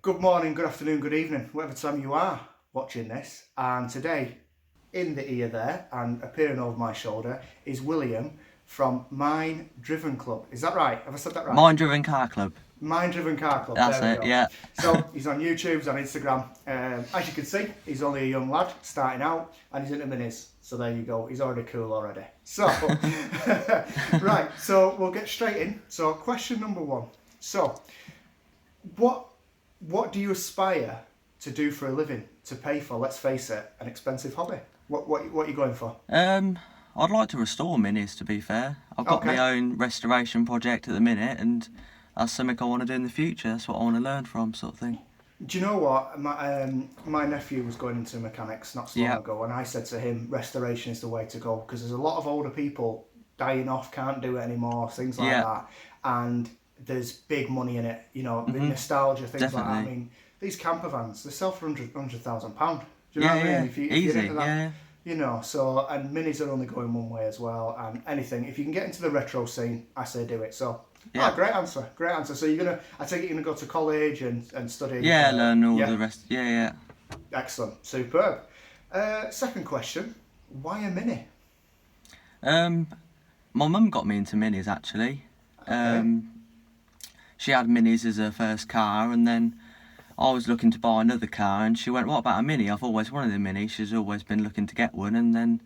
Good morning, good afternoon, good evening, whatever time you are watching this. And today, in the ear there and appearing over my shoulder, is William from MinDriven Club. Is that right? Have I said that right? MinDriven Car Club. MinDriven Car Club. That's there we it, go. yeah. So he's on YouTube, he's on Instagram. As you can see, he's only a young lad starting out, and he's into minis. So there you go. He's already cool already. So right. So we'll get straight in. So question number one. So what do you aspire to do for a living, to pay for, let's face it, an expensive hobby? What are you going for? I'd like to restore minis, to be fair. I've got Okay. my own restoration project at the minute, and that's something I want to do in the future. That's what I want to learn from, sort of thing. Do you know what? My nephew was going into mechanics not so long ago, and I said to him, restoration is the way to go, because there's a lot of older people dying off, can't do it anymore, things like that. And there's big money in it, you know, nostalgia, things like that. I mean, these camper vans, they sell for £100,000. Do you know what I mean? If you're Easy, into that, you know, so, and minis are only going one way as well, and anything, if you can get into the retro scene, I say do it. So, great answer. So I take it you're going to go to college and study? Learn all the rest. Excellent, superb. Second question, why a mini? My mum got me into minis, actually. Okay. She had minis as her first car, and then I was looking to buy another car, and she went, "What about a mini? I've always wanted a mini." She's always been looking to get one, and then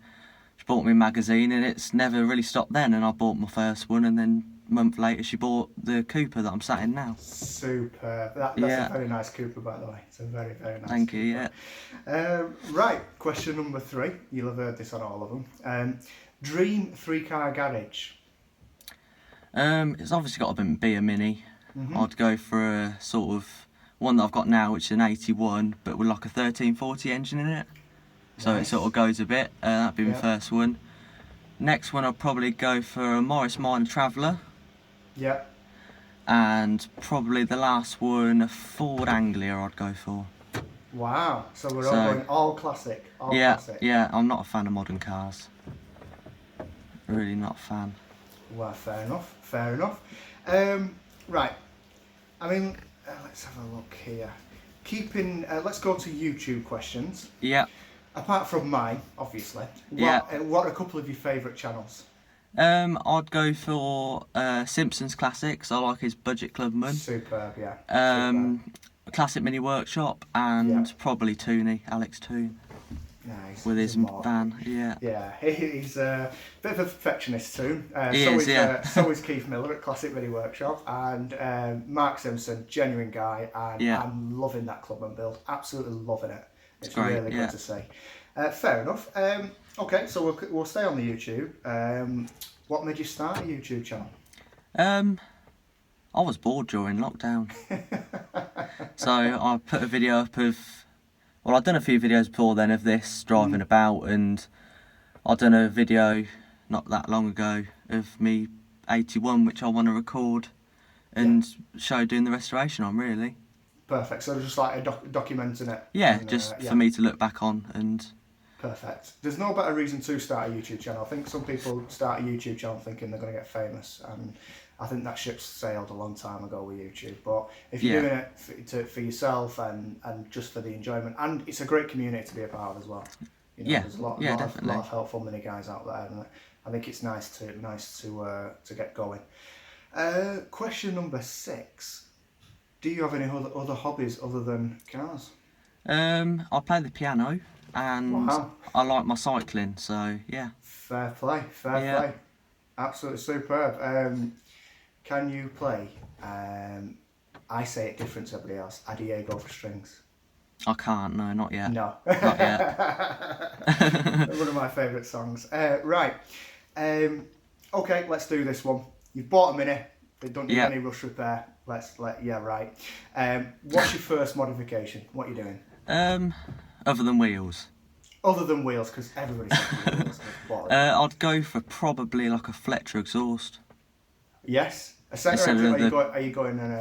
she bought me a magazine, and it's never really stopped then, and I bought my first one, and then a month later she bought the Cooper that I'm sat in now. Superb. That's a very nice Cooper, by the way. It's a very, very nice Thank Cooper. you, Right, question number 3. You'll have heard this on all of them. Dream 3-car garage. It's obviously got to be a mini. I'd go for a sort of one that I've got now, which is an 81, but with like a 1340 engine in it. So it sort of goes a bit. That'd be my first one. Next one, I'd probably go for a Morris Minor Traveller. Yeah. And probably the last one, a Ford Anglia I'd go for. Wow. So we're all going all classic. Classic. Yeah, I'm not a fan of modern cars. Really not a fan. Well, fair enough. Right. I mean, let's have a look here. Let's go to YouTube questions. Yeah. Apart from mine, obviously. What are a couple of your favourite channels? I'd go for Simpsons Classics. I like his Budget Club Mun. Superb, yeah. Classic Mini Workshop, and probably Tooney, Alex Toon. Nice. With his van, Yeah, he's a bit of a perfectionist too. So is Keith Miller at Classic Mini Workshop, and Mark Simpson, genuine guy, and I'm loving that club and build. Absolutely loving it. It's great, really good to see. Fair enough. Okay, so we'll stay on the YouTube. What made you start a YouTube channel? I was bored during lockdown, so I put a video up of. Well, I'd done a few videos before then of this, driving about, and I'd done a video not that long ago of me 81, which I want to record and show doing the restoration on, really. Perfect, so just like documenting it. Yeah, and, for me to look back on and... Perfect. There's no better reason to start a YouTube channel. I think some people start a YouTube channel thinking they're going to get famous, and I think that ship sailed a long time ago with YouTube. But if you're doing it for yourself and just for the enjoyment, and it's a great community to be a part of as well. You know, there's a lot of helpful mini guys out there, and I think it's nice to get going. Question number 6: do you have any other hobbies other than cars? I play the piano, and I like my cycling. So yeah. Fair play. Absolutely superb. Can you play, I say it different to everybody else, a Diego for strings? I can't, no, not yet. No. Not yet. One of my favourite songs. Right. Okay, let's do this one. You've bought a Mini, they don't need any rush repair. What's your first modification? What are you doing? Other than wheels. Other than wheels, because everybody says wheels. I'd go for probably like a Fletcher exhaust. Yes. A centre exit, are you going on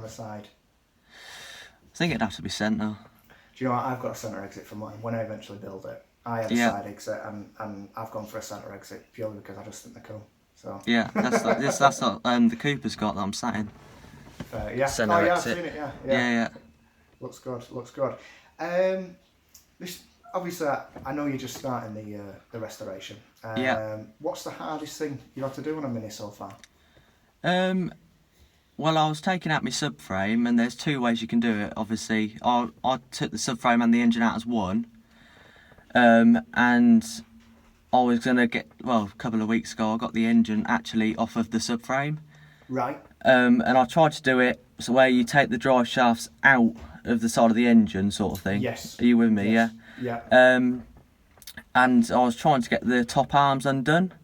a side? I think it'd have to be centre. Do you know what? I've got a centre exit for mine. When I eventually build it, I had a side exit, and I've gone for a centre exit purely because I just think they're cool. So yeah, that's what the Cooper's got that I'm sat in. Yeah. Centre exit. I've seen it. Yeah. Looks good. Looks good. This obviously, I know you're just starting the restoration. What's the hardest thing you had to do on a Mini so far? Well, I was taking out my subframe, and there's two ways you can do it. Obviously, I took the subframe and the engine out as one, and I was gonna a couple of weeks ago, I got the engine actually off of the subframe. Right. And I tried to do it so where you take the drive shafts out of the side of the engine, sort of thing. Yes. Are you with me? Yes. Yeah. Yeah. And I was trying to get the top arms undone.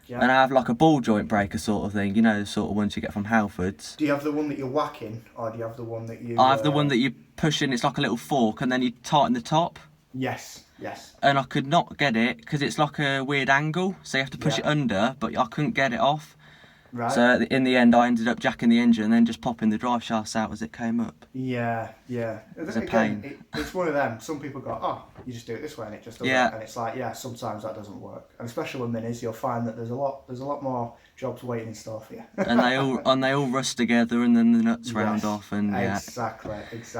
Yeah. And I have like a ball joint breaker sort of thing, you know, the sort of ones you get from Halfords. Do you have the one that you're whacking, or do you have the one that you... I have the one that you push in, it's like a little fork, and then you tighten the top. Yes, yes. And I could not get it, because it's like a weird angle, so you have to push it under, but I couldn't get it off. Right. So in the end, I ended up jacking the engine and then just popping the drive shafts out as it came up. Yeah, yeah. It's a pain. It's one of them. Some people go, oh, you just do it this way, and it just does it. And it's like, yeah, sometimes that doesn't work. And especially with minis, you'll find that there's a lot more jobs waiting in store for you. and they all rust together, and then the nuts round off, and exactly.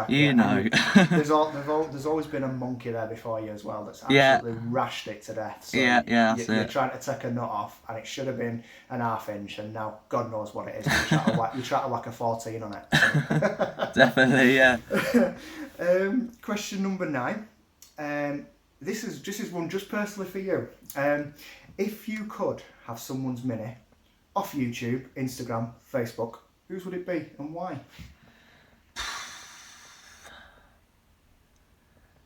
You know. there's always been a monkey there before you as well that's absolutely rashed it to death. So you're trying to take a nut off, and it should have been an ½ inch, and now God knows what it is. You try to whack a 14 on it. So. Definitely, yeah. Question number 9. This is one just personally for you. If you could have someone's Mini off YouTube, Instagram, Facebook, whose would it be and why?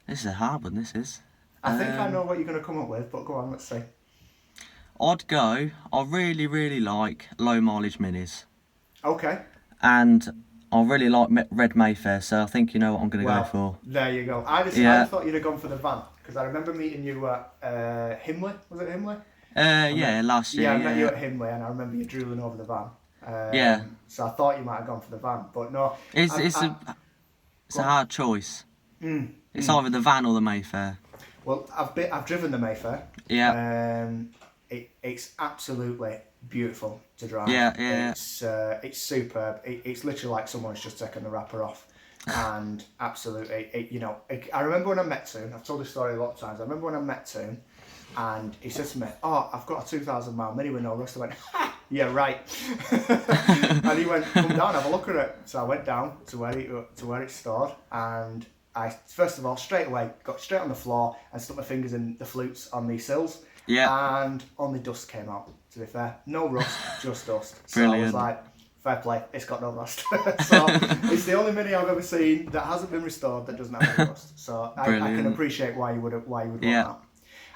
This is a hard one, this is. I think I know what you're going to come up with, but go on, let's see. I really, really like low mileage minis. Okay. And I really like Red Mayfair, so I think you know what I'm going to go for. There you go. I thought you'd have gone for the van, because I remember meeting you at Himley. Was it Himley? Last year. Yeah, I met you at Himley, and I remember you drooling over the van. So I thought you might have gone for the van, but no. It's a hard choice. It's either the van or the Mayfair. Well, I've driven the Mayfair. Yeah. It's absolutely beautiful to drive. Yeah. It's superb. It's literally like someone's just taken the wrapper off, and absolutely, I remember when I met Toon. I've told this story a lot of times. I remember when I met Toon, and he said to me, "Oh, I've got a 2,000 mile Mini with no rust." I went, "Ha, yeah, right." And he went, "Come down, have a look at it." So I went down to where it's stored, and I first of all straight away got straight on the floor and stuck my fingers in the flutes on the sills. Yeah. And only dust came out, to be fair. No rust, just dust. So Brilliant. I was like, fair play, it's got no rust. So it's the only Mini I've ever seen that hasn't been restored that doesn't have any rust. So I can appreciate why you would want that.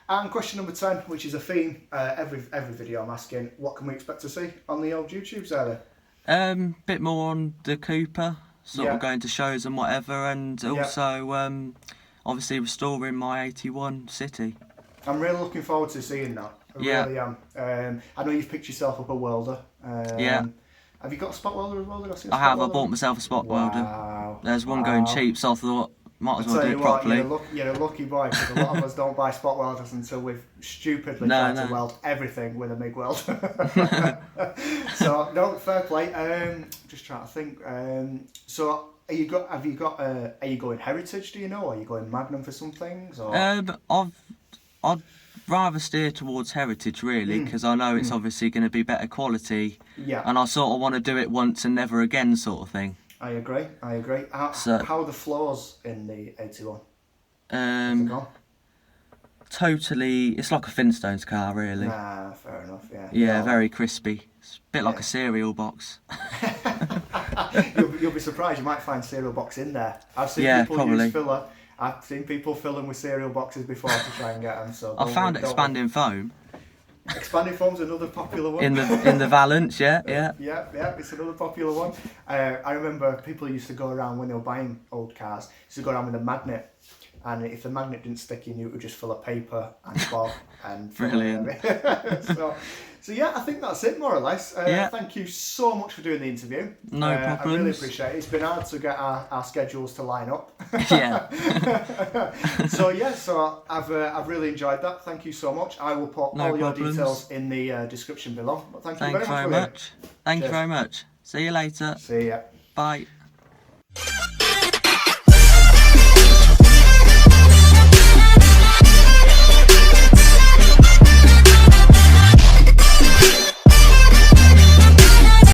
And question number 10, which is a theme, every video I'm asking, what can we expect to see on the old YouTube there? Bit more on the Cooper, sort of going to shows and whatever, and also obviously restoring my 81 City. I'm really looking forward to seeing that. I really am. I know you've picked yourself up a welder. Have you got a spot welder as well? I have. I bought myself a spot welder. There's one going cheap, so I thought might as well do it properly. You're a lucky boy, because a lot of us don't buy spot welders until we've stupidly tried to weld everything with a MIG welder. So no, fair play. Just trying to think. So are you going heritage? Do you know? Are you going Magnum for some things? Or? I'd rather steer towards heritage, really, because I know it's obviously going to be better quality. Yeah. And I sort of want to do it once and never again, sort of thing. I agree. How are the floors in the 81? Totally, it's like a Flintstones car, really. Nah, fair enough, yeah. Yeah, very crispy. It's a bit like a cereal box. You'll be surprised, you might find cereal box in there. I've seen people probably use filler. I've seen people fill them with cereal boxes before to try and get them. So I found expanding foam. Expanding foam's another popular one. In the Valence, yeah. Yeah, it's another popular one. I remember people used to go around when they were buying old cars, used to go around with a magnet, and if the magnet didn't stick, you knew it was just full of paper and bob and brilliant. So yeah, I think that's it more or less. Thank you so much for doing the interview. No problems. I really appreciate it. It's been hard to get our schedules to line up. Yeah. So I've really enjoyed that. Thank you so much. I will put all your details in the description below. But thank you very much. Thank you very much. See you later. See ya. Bye.